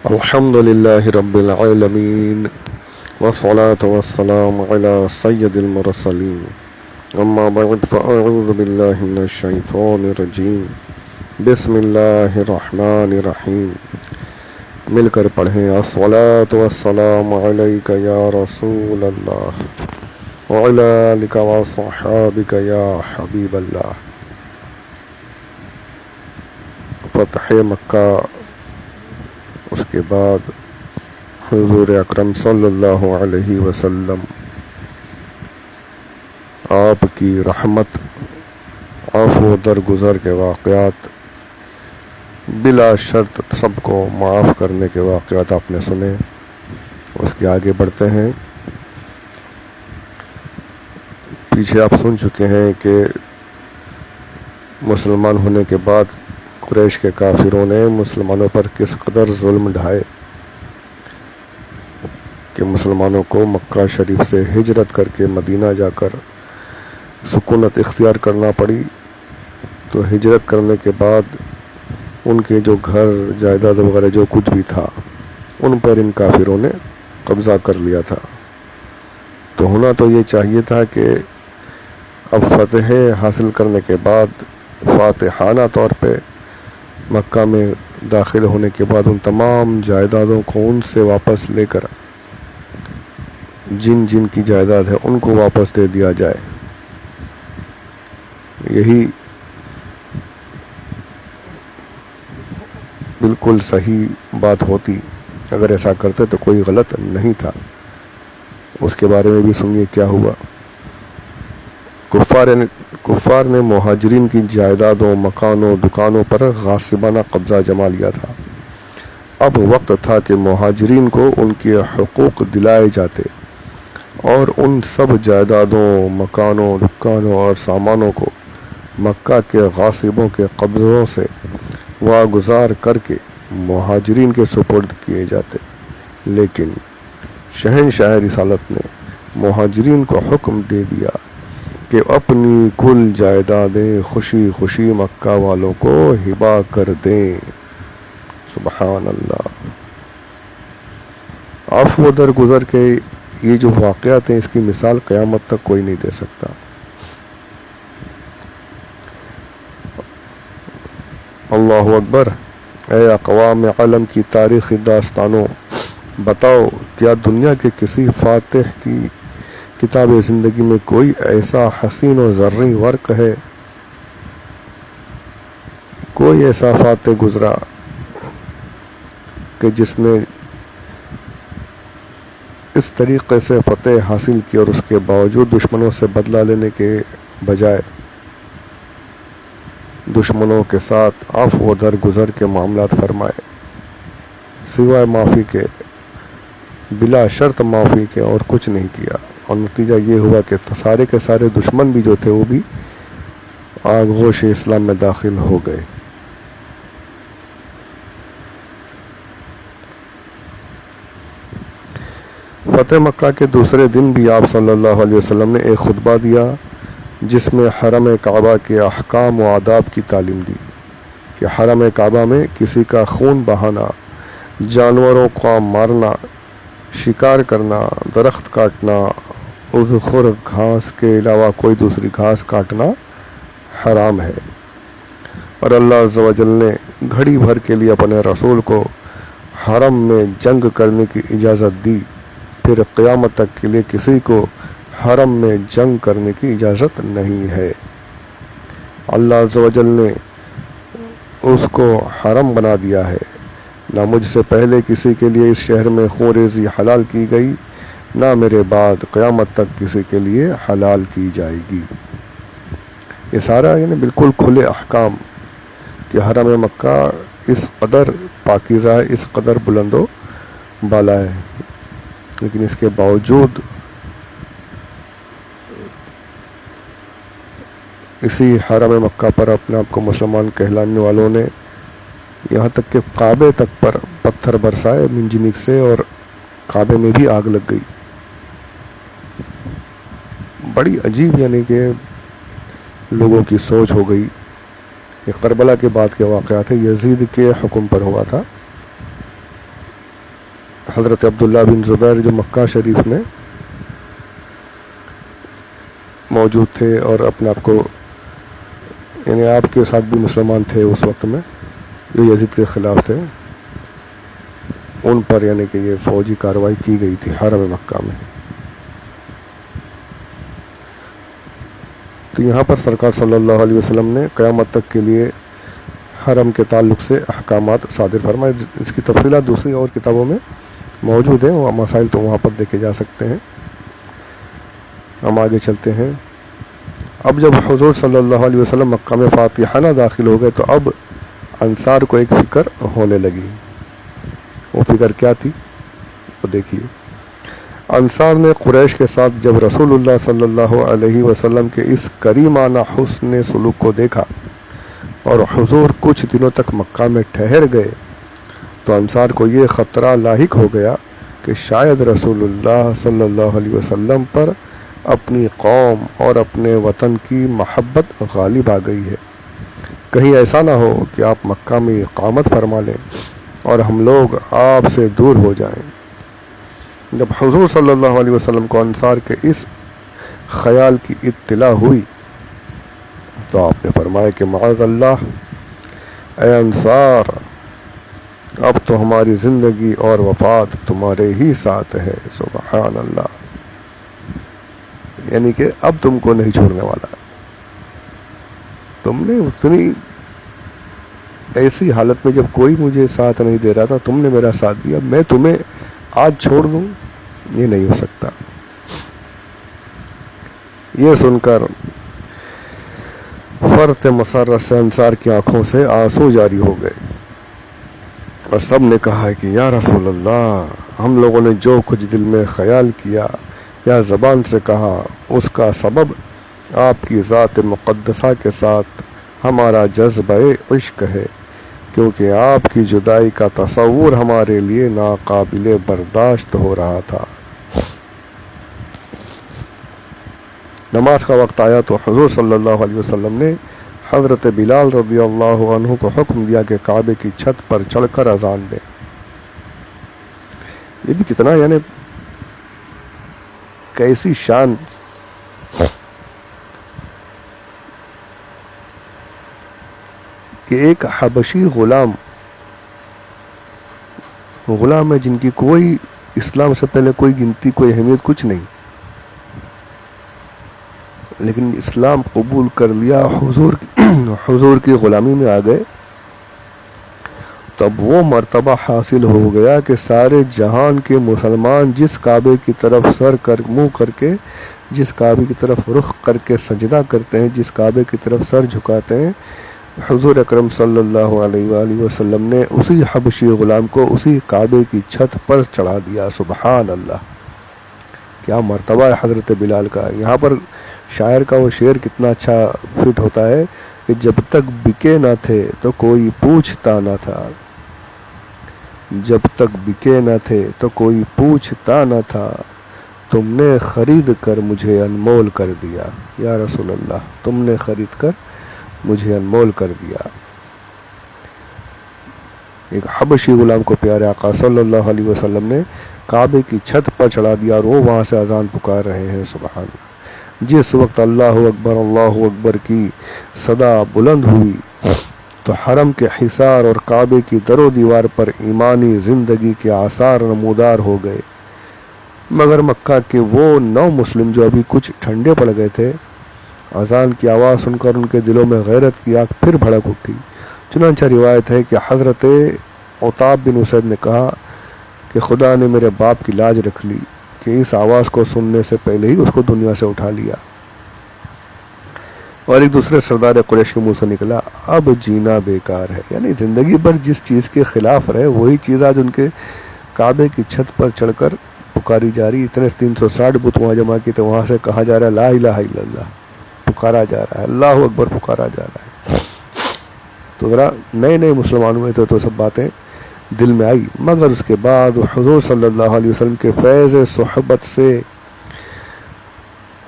الحمد لله رب العالمين والصلاة والسلام على سيد المرسلين أما بعد فأعوذ بالله من الشيطان الرجيم بسم الله الرحمن الرحيم مل کر پڑھیں الصلاة والسلام عليك يا رسول الله وعلى آلك وصحابك يا حبيب الله. فتح مکہ، اس کے بعد حضور اکرم صلی اللہ علیہ وسلم آپ کی رحمت، عفو و درگزر کے واقعات، بلا شرط سب کو معاف کرنے کے واقعات آپ نے سنے. اس کے آگے بڑھتے ہیں. پیچھے آپ سن چکے ہیں کہ مسلمان ہونے کے بعد قریش کے کافروں نے مسلمانوں پر کس قدر ظلم ڈھائے کہ مسلمانوں کو مکہ شریف سے ہجرت کر کے مدینہ جا کر سکونت اختیار کرنا پڑی. تو ہجرت کرنے کے بعد ان کے جو گھر جائیداد وغیرہ جو کچھ بھی تھا ان پر ان کافروں نے قبضہ کر لیا تھا. تو ہونا تو یہ چاہیے تھا کہ اب فتح حاصل کرنے کے بعد فاتحانہ طور پہ مکہ میں داخل ہونے کے بعد ان تمام جائیدادوں کو ان سے واپس لے کر جن جن کی جائیداد ہے ان کو واپس دے دیا جائے. یہی بالکل صحیح بات ہوتی. اگر ایسا کرتے تو کوئی غلط نہیں تھا. اس کے بارے میں بھی سنیے کیا ہوا. کفار نے مہاجرین کی جائیدادوں، مکانوں، دکانوں پر غاصبانہ قبضہ جما لیا تھا. اب وقت تھا کہ مہاجرین کو ان کے حقوق دلائے جاتے اور ان سب جائیدادوں، مکانوں، دکانوں اور سامانوں کو مکہ کے غاصبوں کے قبضوں سے واگزار کر کے مہاجرین کے سپرد کیے جاتے. لیکن شہنشاہ رسالت نے مہاجرین کو حکم دے دیا کہ اپنی کل جائیدادیں خوشی خوشی مکہ والوں کو ہبا کر دیں. سبحان اللہ. عفو و درگزر کے یہ جو واقعات ہیں اس کی مثال قیامت تک کوئی نہیں دے سکتا. اللہ اکبر. اے اقوام عالم کی تاریخی داستانوں، بتاؤ کیا دنیا کے کسی فاتح کی کتاب زندگی میں کوئی ایسا حسین و زرعی ورق ہے، کوئی ایسا فاتح گزرا کہ جس نے اس طریقے سے فتح حاصل کی اور اس کے باوجود دشمنوں سے بدلہ لینے کے بجائے دشمنوں کے ساتھ عفو و درگزر کے معاملات فرمائے، سوائے معافی کے، بلا شرط معافی کے اور کچھ نہیں کیا. اور نتیجہ یہ ہوا کہ سارے کے سارے دشمن بھی جو تھے وہ بھی آغوش اسلام میں داخل ہو گئے. فتح مکہ کے دوسرے دن بھی آپ صلی اللہ علیہ وسلم نے ایک خطبہ دیا جس میں حرم کعبہ کے احکام و آداب کی تعلیم دی کہ حرم کعبہ میں کسی کا خون بہانا، جانوروں کو مارنا، شکار کرنا، درخت کاٹنا، خور گھاس کے علاوہ کوئی دوسری گھاس کاٹنا حرام ہے. اور اللہ عز و جل نے گھڑی بھر کے لیے اپنے رسول کو حرم میں جنگ کرنے کی اجازت دی. پھر قیامت تک کے لیے کسی کو حرم میں جنگ کرنے کی اجازت نہیں ہے. اللہ عز و جل نے اس کو حرم بنا دیا ہے. نہ مجھ سے پہلے کسی کے لیے اس شہر میں خون ریزی حلال کی گئی، نہ میرے بعد قیامت تک کسی کے لیے حلال کی جائے گی. یہ سارا یعنی بالکل کھلے احکام کہ حرم مکہ اس قدر پاکیزہ ہے، اس قدر بلند و بالا ہے، لیکن اس کے باوجود اسی حرم مکہ پر اپنے آپ کو مسلمان کہلانے والوں نے یہاں تک کہ کعبے تک پر پتھر برسائے منجنیق سے اور کعبے میں بھی آگ لگ گئی. بڑی عجیب یعنی کہ لوگوں کی سوچ ہو گئی. یہ کربلا کے بعد کے واقعات ہے، یزید کے حکم پر ہوا تھا. حضرت عبداللہ بن زبیر جو مکہ شریف میں موجود تھے اور اپنے آپ کو یعنی آپ کے ساتھ بھی مسلمان تھے اس وقت میں جو یزید کے خلاف تھے، ان پر یعنی کہ یہ فوجی کارروائی کی گئی تھی حرم مکہ میں۔ تو یہاں پر سرکار صلی اللہ علیہ وسلم نے قیامت تک کے لیے حرم کے تعلق سے احکامات صادر فرمائے۔ اس کی تفصیلات دوسری اور کتابوں میں موجود ہیں، وہ مسائل تو وہاں پر دیکھے جا سکتے ہیں۔ ہم آگے چلتے ہیں۔ اب جب حضور صلی اللہ علیہ وسلم مکہ میں فاتحانہ داخل ہو گئے تو اب انصار کو ایک فکر ہونے لگی۔ وہ فکر کیا تھی وہ دیکھیے۔ انصار نے قریش کے ساتھ جب رسول اللہ صلی اللہ علیہ وسلم کے اس کریمانہ حسن سلوک کو دیکھا اور حضور کچھ دنوں تک مکہ میں ٹھہر گئے تو انصار کو یہ خطرہ لاحق ہو گیا کہ شاید رسول اللہ صلی اللہ علیہ وسلم پر اپنی قوم اور اپنے وطن کی محبت غالب آ گئی ہے، کہیں ایسا نہ ہو کہ آپ مکہ میں اقامت فرما لیں اور ہم لوگ آپ سے دور ہو جائیں۔ جب حضور صلی اللہ علیہ وسلم کو انصار کے اس خیال کی اطلاع ہوئی تو آپ نے فرمایا کہ معاذ اللہ، اے انصار، اب تو ہماری زندگی اور وفات تمہارے ہی ساتھ ہے، سبحان اللہ، یعنی کہ اب تم کو نہیں چھوڑنے والا۔ تم نے اتنی ایسی حالت میں جب کوئی مجھے ساتھ نہیں دے رہا تھا، تم نے میرا ساتھ دیا، میں تمہیں آج چھوڑ دوں، یہ نہیں ہو سکتا۔ یہ سن کر فرط مسرت سے انصار کی آنکھوں سے آنسو جاری ہو گئے اور سب نے کہا کہ یا رسول اللہ، ہم لوگوں نے جو کچھ دل میں خیال کیا یا زبان سے کہا اس کا سبب آپ کی ذات مقدسہ کے ساتھ ہمارا جذبہ عشق ہے، کیونکہ آپ کی جدائی کا تصور ہمارے لیے ناقابل برداشت ہو رہا تھا۔ نماز کا وقت آیا تو حضور صلی اللہ علیہ وسلم نے حضرت بلال رضی اللہ عنہ کو حکم دیا کہ کعبے کی چھت پر چڑھ کر اذان دیں۔ یہ بھی کتنا یعنی کیسی شان کہ ایک حبشی غلام ہے جن کی کوئی اسلام سے پہلے کوئی گنتی، کوئی اہمیت، کچھ نہیں، لیکن اسلام قبول کر لیا، حضور کی غلامی میں آ گئے، تب وہ مرتبہ حاصل ہو گیا کہ سارے جہان کے مسلمان جس کعبے کی طرف منہ کر کے، جس کعبے کی طرف رخ کر کے سجدہ کرتے ہیں، جس کعبے کی طرف سر جھکاتے ہیں، حضور اکرم صلی اللہ علیہ وآلہ وسلم نے اسی حبشی غلام کو اسی کعبے کی چھت پر چڑھا دیا۔ سبحان اللہ، کیا مرتبہ ہے حضرت بلال کا۔ یہاں پر شاعر کا وہ شعر کتنا اچھا فٹ ہوتا ہے کہ جب تک بکے نہ تھے تو کوئی پوچھتا نہ تھا، جب تک بکے نہ تھے تو کوئی پوچھتا نہ تھا، تم نے خرید کر مجھے انمول کر دیا، یا رسول اللہ، تم نے خرید کر مجھے انمول کر دیا۔ ایک حبشی غلام کو پیارے آقا صلی اللہ علیہ وسلم نے کعبے کی چھت پر چڑھا دیا اور وہ وہاں سے اذان پکار رہے ہیں۔ سبحان اللہ۔ جس وقت اللہ اکبر کی صدا بلند ہوئی تو حرم کے حصار اور کعبے کی در و دیوار پر ایمانی زندگی کے آثار نمودار ہو گئے، مگر مکہ کے وہ 9 مسلم جو ابھی کچھ ٹھنڈے پڑ گئے تھے، اذان کی آواز سن کر ان کے دلوں میں غیرت کی آگ پھر بھڑک اٹھی۔ چنانچہ روایت ہے کہ حضرت عتاب بن اسید نے کہا کہ خدا نے میرے باپ کی لاج رکھ لی کہ اس آواز کو سننے سے پہلے ہی اس کو دنیا سے اٹھا لیا۔ اور ایک دوسرے سردار قریش کے منہ سے نکلا، اب جینا بیکار ہے، یعنی زندگی بھر جس چیز کے خلاف رہے وہی چیز آج ان کے کعبے کی چھت پر چڑھ کر پکاری جا رہی۔ اتنے 360 بت وہاں جمع کیے تھے، وہاں سے کہا جا رہا ہے لا الہ الا اللہ، پکارا جا رہا ہے، اللہ اکبر پکارا جا رہا ہے۔ تو ذرا نئے مسلمان ہوئے تھے تو سب باتیں دل میں آئی، مگر اس کے بعد حضور صلی اللہ علیہ وسلم کے فیض صحبت سے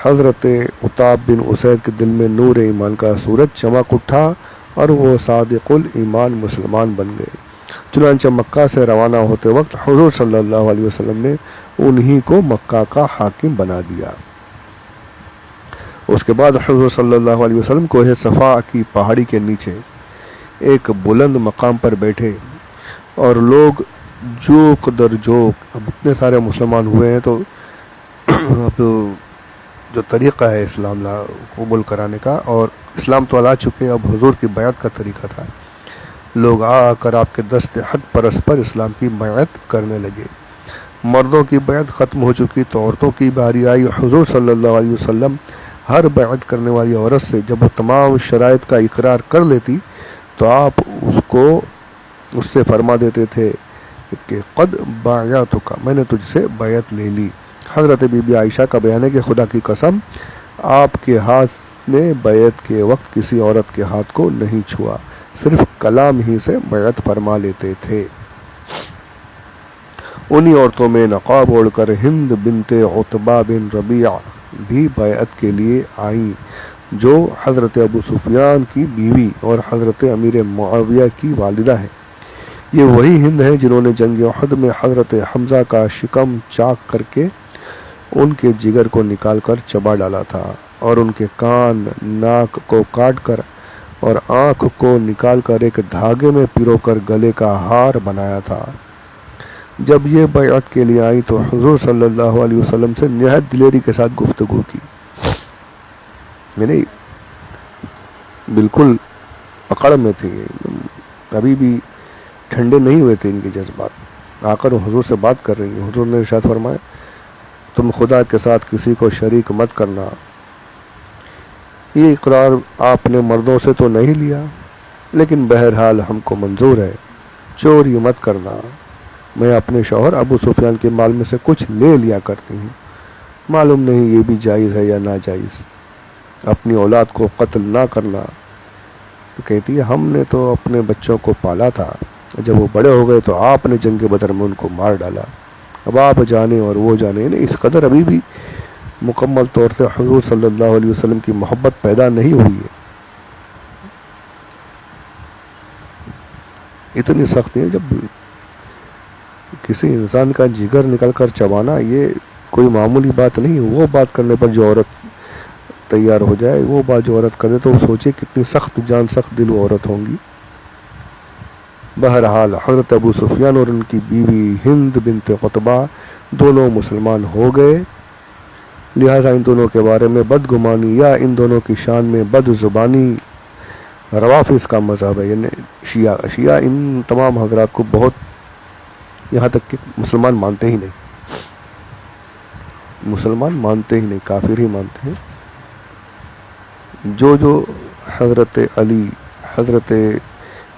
حضرت عتاب بن اسید کے دل میں نور ایمان کا سورج چمک اٹھا اور وہ صادق الایمان مسلمان بن گئے۔ چنانچہ مکہ سے روانہ ہوتے وقت حضور صلی اللہ علیہ وسلم نے انہی کو مکہ کا حاکم بنا دیا۔ اس کے بعد حضور صلی اللہ علیہ وسلم کوہ صفا کی پہاڑی کے نیچے ایک بلند مقام پر بیٹھے، اور لوگ جوق در جوق، اب اتنے سارے مسلمان ہوئے ہیں تو اب جو طریقہ ہے اسلام قبول کرانے کا، اور اسلام تو لا چکے، اب حضور کی بیعت کا طریقہ تھا، لوگ آ کر آپ کے دست حق پرس پر اسلام کی بیعت کرنے لگے۔ مردوں کی بیعت ختم ہو چکی تو عورتوں کی باری آئی۔ حضور صلی اللہ علیہ وسلم ہر بیعت کرنے والی عورت سے جب وہ تمام شرائط کا اقرار کر لیتی تو آپ اس سے فرما دیتے تھے کہ قد بایعتک، میں نے تجھ سے بیعت لے لی۔ حضرت بی بی عائشہ کا بیان ہے کہ خدا کی قسم آپ کے ہاتھ نے بیعت کے وقت کسی عورت کے ہاتھ کو نہیں چھوا، صرف کلام ہی سے بیعت فرما لیتے تھے۔ انہی عورتوں میں نقاب اوڑھ کر ہند بنت عتبہ بن ربیعہ بھی بیعت کے لیے آئیں، جو حضرت ابو سفیان کی بیوی اور حضرت امیر معاویہ کی والدہ ہیں۔ یہ وہی ہند ہیں جنہوں نے جنگ احد میں حضرت حمزہ کا شکم چاک کر کے ان کے جگر کو نکال کر چبا ڈالا تھا، اور ان کے کان ناک کو کاٹ کر اور آنکھ کو نکال کر ایک دھاگے میں پیرو کر گلے کا ہار بنایا تھا۔ جب یہ بیعت کے لیے آئی تو حضور صلی اللہ علیہ وسلم سے نہایت دلیری کے ساتھ گفتگو کی، یعنی بالکل پکڑ میں تھی، ابھی بھی ٹھنڈے نہیں ہوئے تھے ان کے جذبات، آ کر حضور سے بات کر رہی ہیں۔ حضور نے ارشاد فرمایا تم خدا کے ساتھ کسی کو شریک مت کرنا۔ یہ اقرار آپ نے مردوں سے تو نہیں لیا، لیکن بہرحال ہم کو منظور ہے، چوری مت کرنا۔ میں اپنے شوہر ابو سفیان کے مال میں سے کچھ لے لیا کرتی ہوں، معلوم نہیں یہ بھی جائز ہے یا ناجائز۔ اپنی اولاد کو قتل نہ کرنا، تو کہتی ہے ہم نے تو اپنے بچوں کو پالا تھا، جب وہ بڑے ہو گئے تو آپ نے جنگ بدر میں ان کو مار ڈالا، اب آپ جانے اور وہ جانے، یعنی اس قدر ابھی بھی مکمل طور سے حضور صلی اللہ علیہ وسلم کی محبت پیدا نہیں ہوئی ہے۔ اتنی سختی ہے، جب کسی انسان کا جگر نکل کر چبانا یہ کوئی معمولی بات نہیں ہے۔ وہ بات کرنے پر جو عورت تیار ہو جائے، وہ بات جو عورت کرے تو وہ سوچے کتنی سخت جان سخت دل وہ عورت ہوں گی۔ بہرحال حضرت ابو سفیان اور ان کی بیوی ہند بنت عتبہ دونوں مسلمان ہو گئے، لہٰذا ان دونوں کے بارے میں بدگمانی یا ان دونوں کی شان میں بد زبانی روافظ کا مذہب ہے، یعنی شیعہ ان تمام حضرات کو بہت، یہاں تک کہ مسلمان مانتے ہی نہیں، کافر ہی مانتے ہیں۔ جو حضرت علی، حضرت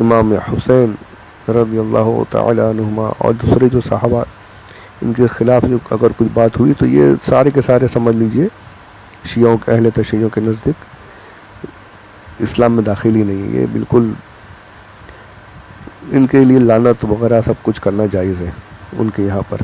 امام حسین رضی اللہ تعالی عنہما اور دوسرے جو صحابہ ان کے خلاف جو اگر کوئی بات ہوئی تو یہ سارے کے سارے سمجھ لیجئے شیعوں کے اہل تشیع کے نزدیک اسلام میں داخل ہی نہیں ہے، یہ بالکل ان کے لیے لعنت وغیرہ سب کچھ کرنا جائز ہے ان کے یہاں پر۔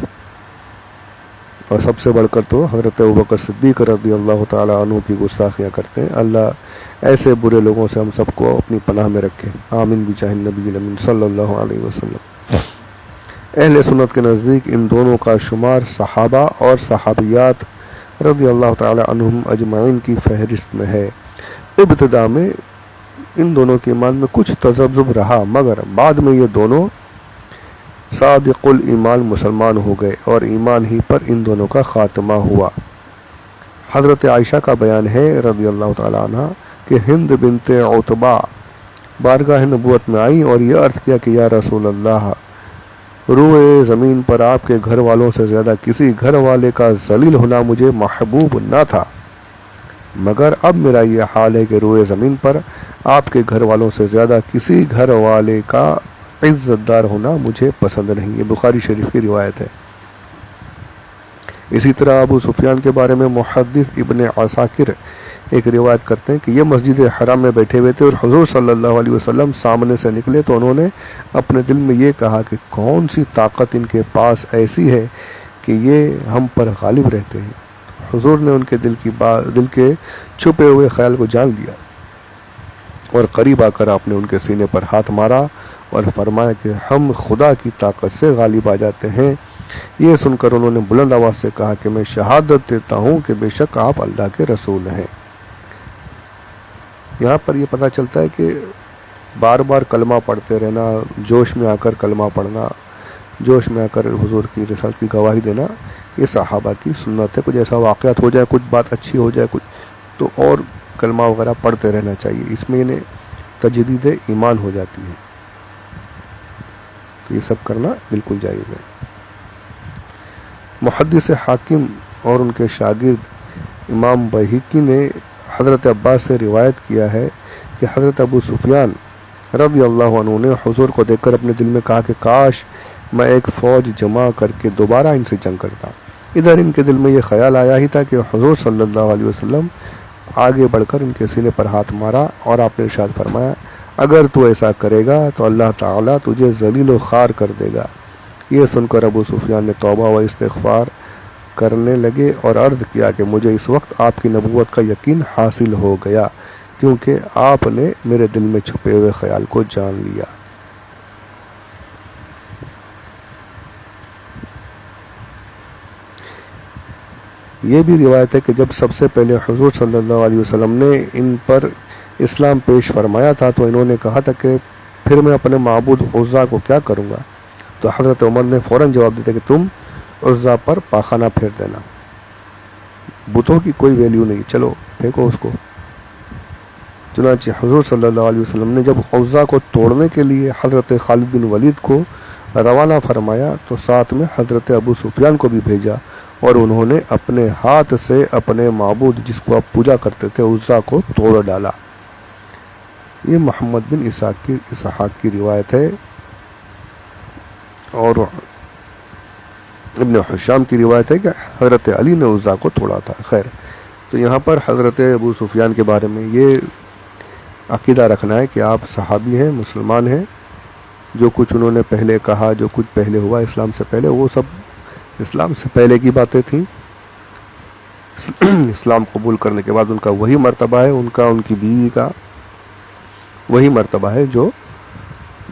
اور سب سے بڑھ کر تو حضرت ابوبکر صدیق رضی اللہ تعالی عنہ کی گستاخیاں کرتے ہیں۔ اللہ ایسے برے لوگوں سے ہم سب کو اپنی پناہ میں رکھے، آمین بجاہ النبی الامین صلی اللہ علیہ وسلم۔ اہل سنت کے نزدیک ان دونوں کا شمار صحابہ اور صحابیات رضی اللہ تعالی عنہم اجمعین کی فہرست میں ہے۔ ابتدا میں ان دونوں کے ایمان میں کچھ تذبذب رہا، مگر بعد میں یہ دونوں صادق الایمان مسلمان ہو گئے اور ایمان ہی پر ان دونوں کا خاتمہ ہوا۔ حضرت عائشہ کا بیان ہے رضی اللہ تعالی عنہ کہ ہند بنت عتبہ بارگاہ نبوت میں آئیں اور یہ عرض کیا کہ یا رسول اللہ، روئے زمین پر آپ کے گھر والوں سے زیادہ کسی گھر والے کا ذلیل ہونا مجھے محبوب نہ تھا، مگر اب میرا یہ حال ہے کہ روئے زمین پر آپ کے گھر والوں سے زیادہ کسی گھر والے کا عزت دار ہونا مجھے پسند نہیں۔ یہ بخاری شریف کی روایت ہے۔ اسی طرح ابو سفیان کے بارے میں محدث ابن عساکر ایک روایت کرتے ہیں کہ یہ مسجد حرام میں بیٹھے ہوئے تھے اور حضور صلی اللہ علیہ وسلم سامنے سے نکلے تو انہوں نے اپنے دل میں یہ کہا کہ کون سی طاقت ان کے پاس ایسی ہے کہ یہ ہم پر غالب رہتے ہیں۔ حضور نے ان کے دل کے چھپے ہوئے خیال کو جان لیا اور قریب آ کر آپ نے ان کے سینے پر ہاتھ مارا اور فرمایا کہ ہم خدا کی طاقت سے غالب آ جاتے ہیں۔ یہ سن کر انہوں نے بلند آواز سے کہا کہ میں شہادت دیتا ہوں کہ بے شک آپ اللہ کے رسول ہیں۔ یہاں پر یہ پتہ چلتا ہے کہ بار بار کلمہ پڑھتے رہنا، جوش میں آ کر کلمہ پڑھنا، جوش میں آ کر حضور کی رسالت کی گواہی دینا، یہ صحابہ کی سنت ہے۔ کچھ ایسا واقعات ہو جائے، کچھ بات اچھی ہو جائے، کچھ تو اور کلمہ وغیرہ پڑھتے رہنا چاہیے، اس میں انہیں تجدید ایمان ہو جاتی ہے۔ تو یہ سب کرنا بالکل جائز ہے۔ محدث حاکم اور ان کے شاگرد امام بہقی نے حضرت عباس سے روایت کیا ہے کہ حضرت ابو سفیان رضی اللہ عنہ نے حضور کو دیکھ کر اپنے دل میں کہا کہ کاش میں ایک فوج جمع کر کے دوبارہ ان سے جنگ کرتا۔ ادھر ان کے دل میں یہ خیال آیا ہی تھا کہ حضور صلی اللہ علیہ وسلم آگے بڑھ کر ان کے سینے پر ہاتھ مارا اور آپ نے ارشاد فرمایا اگر تو ایسا کرے گا تو اللہ تعالیٰ تجھے ذلیل و خوار کر دے گا۔ یہ سن کر ابو سفیان نے توبہ و استغفار کرنے لگے اور عرض کیا کہ مجھے اس وقت آپ کی نبوت کا یقین حاصل ہو گیا کیونکہ آپ نے میرے دل میں چھپے ہوئے خیال کو جان لیا۔ یہ بھی روایت ہے کہ جب سب سے پہلے حضور صلی اللہ علیہ وسلم نے ان پر اسلام پیش فرمایا تھا تو انہوں نے کہا تھا کہ پھر میں اپنے معبود عزا کو کیا کروں گا؟ تو حضرت عمر نے فوراً جواب دیتے کہ تم عزا پر پاخانہ پھیر دینا، بتوں کی کوئی ویلیو نہیں، چلو پھینکو اس کو۔ چنانچہ حضور صلی اللہ علیہ وسلم نے جب عزا کو توڑنے کے لیے حضرت خالد بن ولید کو روانہ فرمایا تو ساتھ میں حضرت ابو سفیان کو بھی بھیجا اور انہوں نے اپنے ہاتھ سے اپنے معبود جس کو آپ پوجا کرتے تھے عزا کو توڑ ڈالا۔ یہ محمد بن اسحاق کی روایت ہے اور ابن حشام کی روایت ہے کہ حضرت علی نے عزا کو توڑا تھا۔ خیر، تو یہاں پر حضرت ابو سفیان کے بارے میں یہ عقیدہ رکھنا ہے کہ آپ صحابی ہیں، مسلمان ہیں، جو کچھ انہوں نے پہلے کہا، جو کچھ پہلے ہوا اسلام سے پہلے، وہ سب اسلام سے پہلے کی باتیں تھیں۔ اسلام قبول کرنے کے بعد ان کا وہی مرتبہ ہے، ان کی بیوی کا وہی مرتبہ ہے جو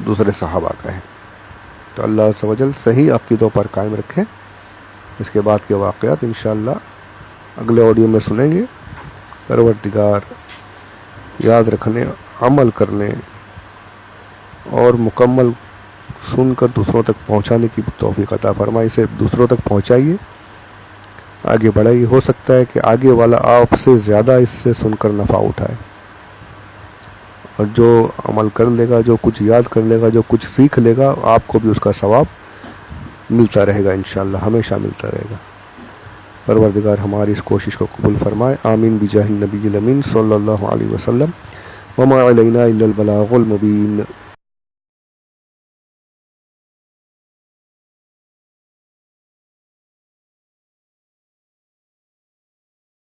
دوسرے صحابہ کا ہے۔ تو اللہ عز و جل صحیح عقیدوں پر قائم رکھے۔ اس کے بعد کے واقعات انشاءاللہ اگلے آڈیو میں سنیں گے۔ پروردگار یاد رکھنے، عمل کرنے اور مکمل سن کر دوسروں تک پہنچانے کی توفیق عطا فرمائے۔ اسے دوسروں تک پہنچائیے، آگے بڑھائیے۔ ہو سکتا ہے کہ آگے والا آپ سے زیادہ اس سے سن کر نفع اٹھائے، اور جو عمل کر لے گا، جو کچھ یاد کر لے گا، جو کچھ سیکھ لے گا، آپ کو بھی اس کا ثواب ملتا رہے گا، انشاءاللہ ہمیشہ ملتا رہے گا۔ پروردگار ہماری اس کوشش کو قبول فرمائے، آمین بجاہ النبی الامین صلی اللہ علیہ وسلم۔ وما علینا الا البلاغ المبین۔